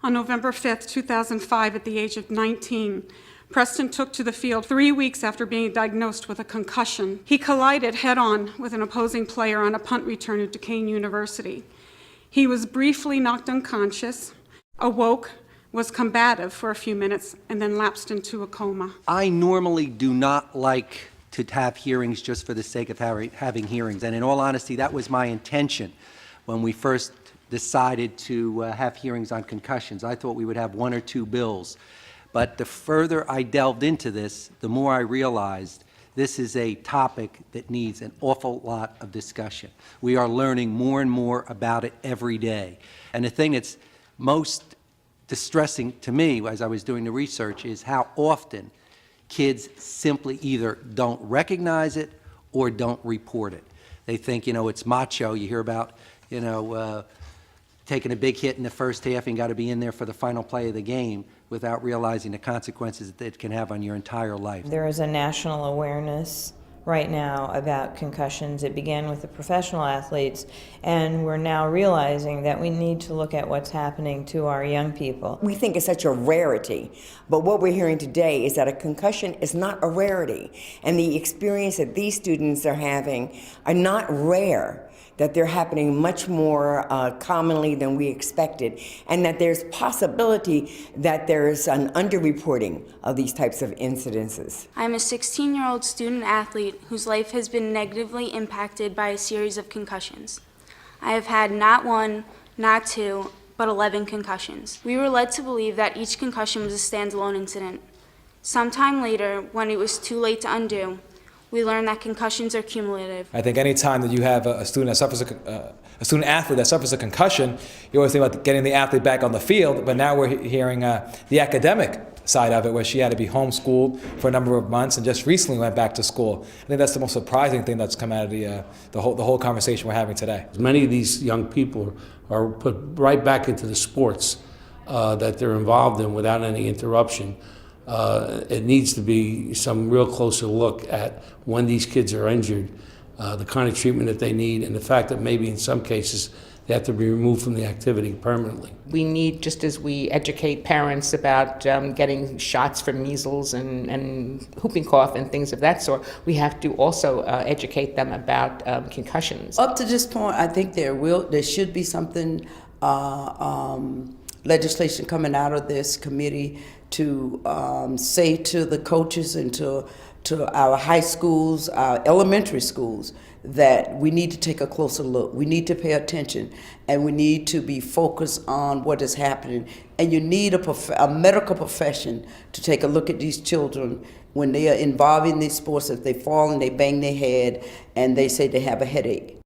On November 5th, 2005, at the age of 19, Preston took to the field 3 weeks after being diagnosed with a concussion. He collided head-on with an opposing player on a punt return at Diegnan University. He was briefly knocked unconscious, awoke, was combative for a few minutes, and then lapsed into a coma. I normally do not like to have hearings just for the sake of having hearings, and in all honesty, that was my intention when we first decided to have hearings on concussions. I thought we would have 1 or 2 bills. But the further I delved into this, the more I realized this is a topic that needs an awful lot of discussion. We are learning more and more about it every day. And the thing that's most distressing to me as I was doing the research is how often kids simply either don't recognize it or don't report it. They think, it's macho. You hear about, taking a big hit in the first half and got to be in there for the final play of the game without realizing the consequences that it can have on your entire life. There is a national awareness right now about concussions. It began with the professional athletes, and we're now realizing that we need to look at what's happening to our young people. We think it's such a rarity, but what we're hearing today is that a concussion is not a rarity, and the experience that these students are having are not rare, that they're happening much more commonly than we expected, and that there's possibility that there's an underreporting of these types of incidences. I'm a 16-year-old student athlete whose life has been negatively impacted by a series of concussions. I have had not 1, not 2, but 11 concussions. We were led to believe that each concussion was a standalone incident. Sometime later, when it was too late to undo, we learned that concussions are cumulative. I think any time that you have a student that suffers a student athlete that suffers a concussion, you always think about getting the athlete back on the field. But now we're hearing the academic side of it, where she had to be homeschooled for a number of months and just recently went back to school. I think that's the most surprising thing that's come out of the whole conversation we're having today. Many of these young people are put right back into the sports that they're involved in without any interruption. It needs to be some real closer look at when these kids are injured, the kind of treatment that they need, and the fact that maybe in some cases they have to be removed from the activity permanently. We need, just as we educate parents about getting shots for measles and whooping cough and things of that sort, we have to also educate them about concussions. Up to this point, I think there should be something, legislation coming out of this committee to say to the coaches and to our high schools, our elementary schools, that we need to take a closer look. We need to pay attention, and we need to be focused on what is happening. And you need a medical profession to take a look at these children when they are involved in these sports. If they fall and they bang their head and they say they have a headache.